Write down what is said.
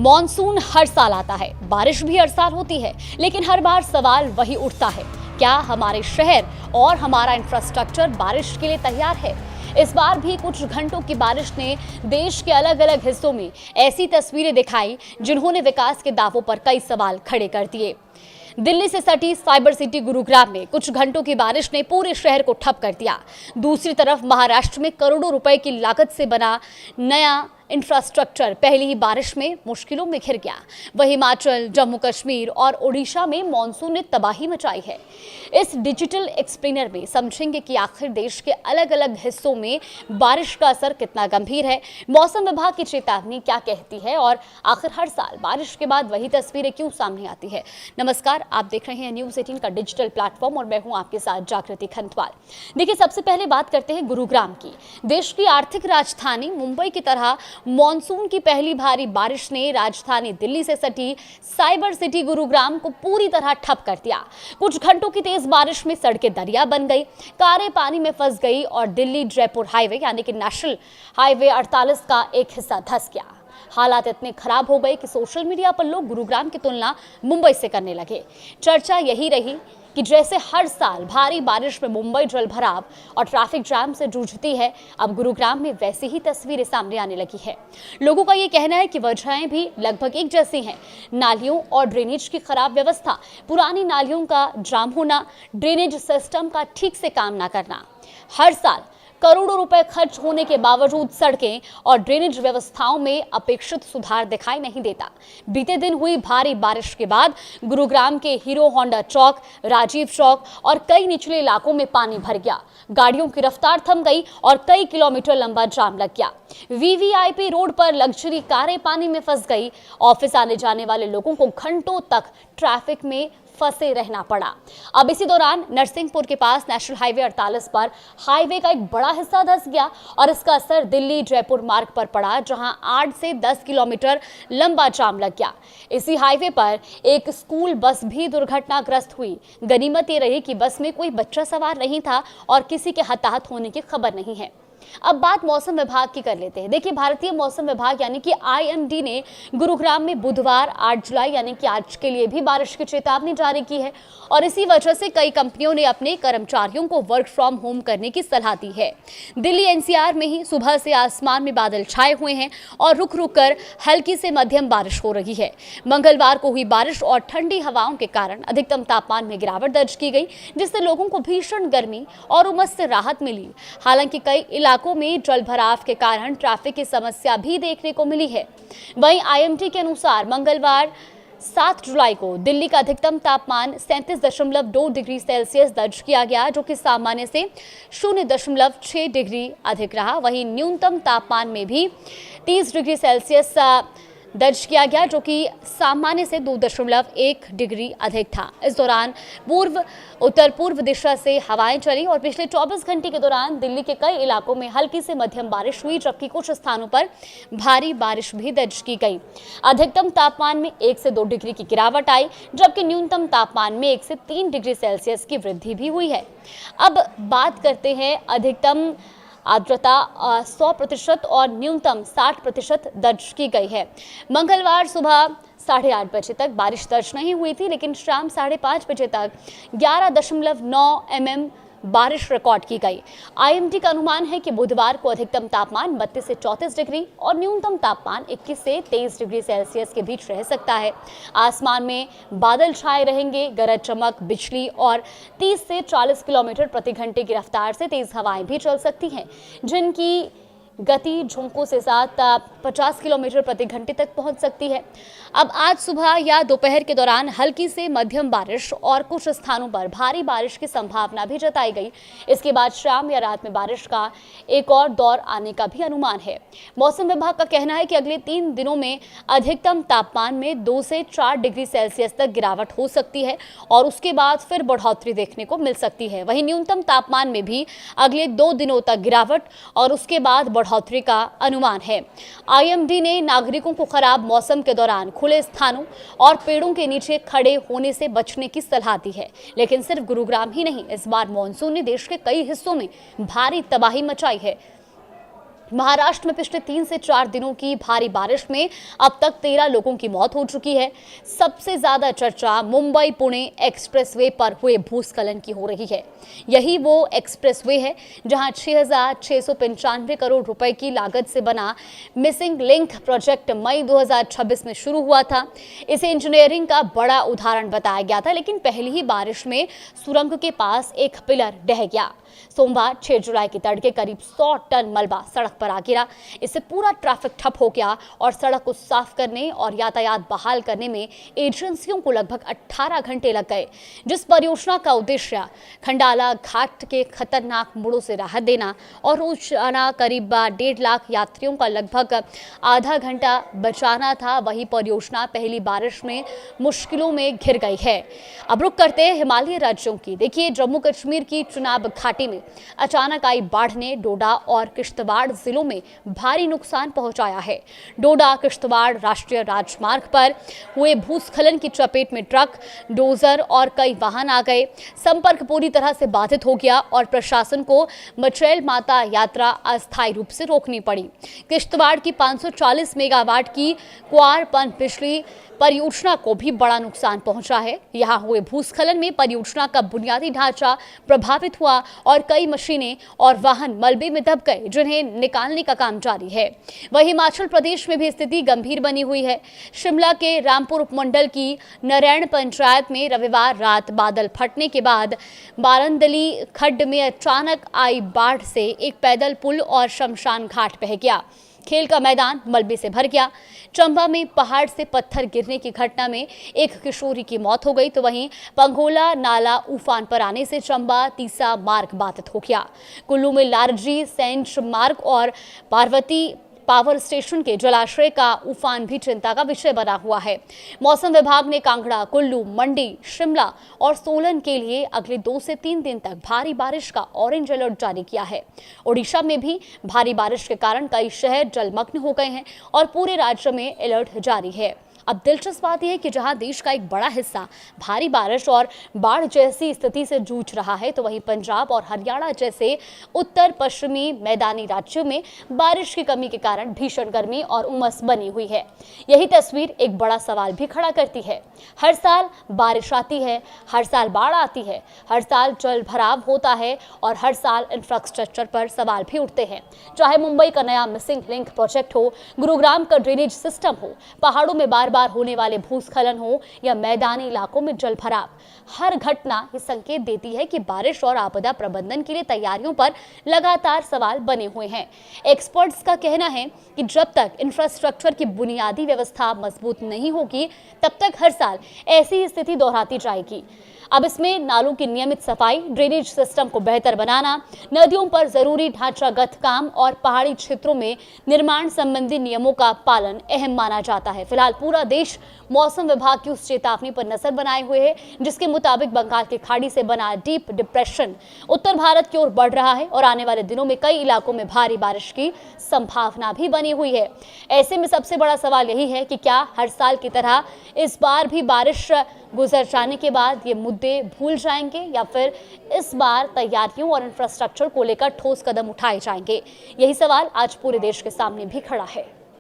Monsoon हर साल आता है, बारिश भी हर साल होती है, लेकिन हर बार सवाल वही उठता है, क्या हमारे शहर और हमारा इंफ्रास्ट्रक्चर बारिश के लिए तैयार है? इस बार भी कुछ घंटों की बारिश ने देश के अलग अलग हिस्सों में ऐसी तस्वीरें दिखाई जिन्होंने विकास के दावों पर कई सवाल खड़े कर दिए। दिल्ली से सटी साइबर सिटी गुरुग्राम में कुछ घंटों की बारिश ने पूरे शहर को ठप कर दिया। दूसरी तरफ महाराष्ट्र में करोड़ों रुपए की लागत से बना नया इंफ्रास्ट्रक्चर पहली ही बारिश में मुश्किलों में घिर गया। वहीं हिमाचल, जम्मू कश्मीर और ओडिशा में मॉनसून ने तबाही मचाई है। इस डिजिटल एक्सप्लेनर में समझेंगे कि आखिर देश के अलग अलग हिस्सों में बारिश का असर कितना गंभीर है, मौसम विभाग की चेतावनी क्या कहती है और आखिर हर साल बारिश के बाद वही तस्वीरें क्यों सामने आती है। नमस्कार, आप देख रहे हैं न्यूज़ 18 का डिजिटल प्लेटफॉर्म और मैं हूं आपके साथ जागृति खंतवाल। देखिए, सबसे पहले बात करते हैं गुरुग्राम की। देश की आर्थिक राजधानी मुंबई की तरह मॉनसून की पहली भारी बारिश ने राजधानी दिल्ली से सटी साइबर सिटी गुरुग्राम को पूरी तरह ठप कर दिया। कुछ घंटों की तेज बारिश में सड़कें दरिया बन गई, कारें पानी में फंस गई और दिल्ली जयपुर हाईवे यानी कि नेशनल हाईवे 48 का एक हिस्सा धंस गया। हालात इतने खराब हो गए कि सोशल मीडिया पर लोग गुरुग्राम की तुलना मुंबई से करने लगे। चर्चा यही रही कि जैसे हर साल भारी बारिश में मुंबई जलभराव और ट्रैफिक जाम से जूझती है, अब गुरुग्राम में वैसी ही तस्वीरें सामने आने लगी है। लोगों का ये कहना है कि वजहें भी लगभग एक जैसी हैं। नालियों और ड्रेनेज की खराब व्यवस्था, पुरानी नालियों का जाम होना, ड्रेनेज सिस्टम का ठीक से काम ना करना। हर साल करोड़ों रुपए खर्च होने के बावजूद सड़कें और ड्रेनेज व्यवस्थाओं में अपेक्षित सुधार दिखाई नहीं देता। बीते दिन हुई भारी बारिश के बाद गुरुग्राम के हीरो होंडा चौक, राजीव चौक और कई निचले इलाकों में पानी भर गया। गाड़ियों की रफ्तार थम गई और कई किलोमीटर लंबा जाम लग गया। वीवीआईपी रोड पर लग्जरी कारें पानी में फंस गई। ऑफिस आने जाने वाले लोगों को घंटों तक ट्रैफिक में फंसे रहना पड़ा। अब इसी दौरान नरसिंहपुर के पास नेशनल हाईवे 48 पर हाईवे का एक बड़ा हिस्सा धंस गया और इसका असर दिल्ली जयपुर मार्ग पर पड़ा, जहां 8 से 10 किलोमीटर लंबा जाम लग गया। इसी हाईवे पर एक स्कूल बस भी दुर्घटनाग्रस्त हुई। गनीमत ये रही कि बस में कोई बच्चा सवार नहीं था और किसी के हताहत होने की खबर नहीं है। अब बात मौसम विभाग की कर लेते हैं। देखिए, भारतीय मौसम विभाग यानी कि आईएमडी ने गुरुग्राम में बुधवार 8 जुलाई यानी कि आज के लिए भी बारिश की चेतावनी जारी की है और इसी वजह से कई कंपनियों ने अपने कर्मचारियों को वर्क फ्रॉम होम करने की सलाह दी है। दिल्ली एनसीआर में ही सुबह से आसमान में बादल छाए हुए हैं और रुक रुक कर हल्की से मध्यम बारिश हो रही है। मंगलवार को हुई बारिश और ठंडी हवाओं के कारण अधिकतम तापमान में गिरावट दर्ज की गई, जिससे लोगों को भीषण गर्मी और उमस से राहत मिली। हालांकि कई इलाकों में जलभराव के कारण ट्रैफिक की समस्या भी देखने को मिली है। वहीं आईएमडी के अनुसार मंगलवार 7 जुलाई को दिल्ली का अधिकतम तापमान 37.2 डिग्री सेल्सियस दर्ज किया गया, जो कि सामान्य से 0.6 डिग्री अधिक रहा। वहीं न्यूनतम तापमान में भी 30 डिग्री सेल्सियस दर्ज किया गया, जो कि सामान्य से 2.1 डिग्री अधिक था। इस दौरान उत्तर पूर्व दिशा से हवाएं चली और पिछले 24 घंटे के दौरान दिल्ली के कई इलाकों में हल्की से मध्यम बारिश हुई, जबकि कुछ स्थानों पर भारी बारिश भी दर्ज की गई। अधिकतम तापमान में 1 से 2 डिग्री की गिरावट आई, जबकि न्यूनतम तापमान में 1 से 3 डिग्री सेल्सियस की वृद्धि भी हुई है। अब बात करते हैं अधिकतम आर्द्रता 100% और न्यूनतम 60% दर्ज की गई है। मंगलवार सुबह 8:30 बजे तक बारिश दर्ज नहीं हुई थी, लेकिन शाम 5:30 बजे तक 11.9 mm बारिश रिकॉर्ड की गई। आईएमडी का अनुमान है कि बुधवार को अधिकतम तापमान 32 से 34 डिग्री और न्यूनतम तापमान 21 से 23 डिग्री सेल्सियस के बीच रह सकता है। आसमान में बादल छाए रहेंगे, गरज चमक, बिजली और 30 से 40 किलोमीटर प्रति घंटे की रफ्तार से तेज हवाएं भी चल सकती हैं, जिनकी गति झोंकों से साथ 50 किलोमीटर प्रति घंटे तक पहुंच सकती है। अब आज सुबह या दोपहर के दौरान हल्की से मध्यम बारिश और कुछ स्थानों पर भारी बारिश की संभावना भी जताई गई। इसके बाद शाम या रात में बारिश का एक और दौर आने का भी अनुमान है। मौसम विभाग का कहना है कि अगले 3 दिनों में अधिकतम तापमान में 2 से 4 डिग्री सेल्सियस तक गिरावट हो सकती है और उसके बाद फिर बढ़ोतरी देखने को मिल सकती है। वहीं न्यूनतम तापमान में भी अगले 2 दिनों तक गिरावट और उसके बाद बढ़ोतरी का अनुमान है। आईएमडी ने नागरिकों को खराब मौसम के दौरान खुले स्थानों और पेड़ों के नीचे खड़े होने से बचने की सलाह दी है। लेकिन सिर्फ गुरुग्राम ही नहीं, इस बार मॉनसून ने देश के कई हिस्सों में भारी तबाही मचाई है। महाराष्ट्र में पिछले 3 से 4 दिनों की भारी बारिश में अब तक 13 लोगों की मौत हो चुकी है। सबसे ज्यादा चर्चा मुंबई पुणे एक्सप्रेसवे पर हुए भूस्खलन की हो रही है। यही वो एक्सप्रेसवे है जहां 6,695 करोड़ रुपए की लागत से बना मिसिंग लिंक प्रोजेक्ट मई 2026 में शुरू हुआ था। इसे इंजीनियरिंग का बड़ा उदाहरण बताया गया था, लेकिन पहली ही बारिश में सुरंग के पास एक पिलर ढह गया। सोमवार 6 जुलाई की तड़के करीब 100 टन मलबा सड़क पर आ गिरा। इससे पूरा ट्रैफिक ठप हो गया और सड़क को साफ करने और यातायात बहाल करने में एजेंसियों को लगभग 18 घंटे लग गए। जिस परियोजना का उद्देश्य खंडाला घाट के खतरनाक मोड़ों से राहत देना और रोजाना करीब 1.5 लाख यात्रियों का लगभग आधा घंटा बचाना था, वही परियोजना पहली बारिश में मुश्किलों में घिर गई है। अब रुक करते हैं हिमालयी राज्यों की। देखिए, जम्मू कश्मीर की चुनाब घाटी में अचानक आई बाढ़ ने डोडा और किश्तवाड़ जिलों में भारी नुकसान पहुंचाया है। डोडा किश्तवाड़ राष्ट्रीय राजमार्ग पर हुए भूस्खलन की चपेट में ट्रक, डोजर और कई वाहन आ गए। संपर्क पूरी तरह से बाधित हो गया और प्रशासन को मचैल माता यात्रा अस्थायी रूप से रोकनी पड़ी। किश्तवाड़ की 540 मेगावाट की कुआर पन बिजली परियोजना को भी बड़ा नुकसान पहुंचा है। यहां हुए भूस्खलन में परियोजना का बुनियादी ढांचा प्रभावित हुआ और कई मशीनें और वाहन मलबे में दब गए, जिन्हें निकालने का काम जारी है। वहीं हिमाचल प्रदेश में भी स्थिति गंभीर बनी हुई है। शिमला के रामपुर उपमंडल की नरैण पंचायत में रविवार रात बादल फटने के बाद बारंदली खड्ड में अचानक आई बाढ़ से एक पैदल पुल और शमशान घाट बह गया। खेल का मैदान मलबे से भर गया। चंबा में पहाड़ से पत्थर गिरने की घटना में एक किशोरी की मौत हो गई, तो वहीं पंघोला नाला उफान पर आने से चंबा तीसा मार्ग बाधित हो गया। कुल्लू में लारजी सेंच मार्ग और पार्वती पावर स्टेशन के जलाशय का उफान भी चिंता का विषय बना हुआ है। मौसम विभाग ने कांगड़ा, कुल्लू, मंडी, शिमला और सोलन के लिए अगले 2 से 3 दिन तक भारी बारिश का ऑरेंज अलर्ट जारी किया है। ओडिशा में भी भारी बारिश के कारण कई शहर जलमग्न हो गए हैं और पूरे राज्य में अलर्ट जारी है। अब दिलचस्प बात यह है कि जहां देश का एक बड़ा हिस्सा भारी बारिश और बाढ़ जैसी स्थिति से जूझ रहा है, तो वहीं पंजाब और हरियाणा जैसे उत्तर पश्चिमी मैदानी राज्यों में बारिश की कमी के कारण भीषण गर्मी और उमस बनी हुई है। यही तस्वीर एक बड़ा सवाल भी खड़ा करती है। हर साल बारिश आती है, हर साल बाढ़ आती है, हर साल जल भराव होता है और हर साल इंफ्रास्ट्रक्चर पर सवाल भी उठते हैं। चाहे मुंबई का नया मिसिंग लिंक प्रोजेक्ट हो, गुरुग्राम का ड्रेनेज सिस्टम हो, पहाड़ों में बार होने वाले भूस्खलन हो या मैदानी इलाकों में जल भराव, हर घटना ये संकेत देती है कि बारिश और आपदा प्रबंधन के लिए तैयारियों पर लगातार सवाल बने हुए हैं। एक्सपर्ट्स का कहना है कि जब तक इंफ्रास्ट्रक्चर की बुनियादी व्यवस्था मजबूत नहीं होगी, तब तक हर साल ऐसी ही स्थिति दोहराती जाएगी। अब इसमें नालों की नियमित सफाई, ड्रेनेज सिस्टम को बेहतर बनाना, नदियों पर जरूरी ढांचागत काम और पहाड़ी क्षेत्रों में निर्माण संबंधी नियमों का पालन अहम माना जाता है। फिलहाल पूरा देश मौसम विभाग की उस चेतावनी पर नजर बनाए हुए है, जिसके मुताबिक बंगाल की खाड़ी से बना डीप डिप्रेशन उत्तर भारत की ओर बढ़ रहा है और आने वाले दिनों में कई इलाकों में भारी बारिश की संभावना भी बनी हुई है। ऐसे में सबसे बड़ा सवाल यही है कि क्या हर साल की तरह इस बार भी बारिश गुजर जाने के बाद ये मुद्दे भूल जाएंगे या फिर इस बार तैयारियों और इंफ्रास्ट्रक्चर को लेकर ठोस कदम उठाए जाएंगे? यही सवाल आज पूरे देश के सामने भी खड़ा है।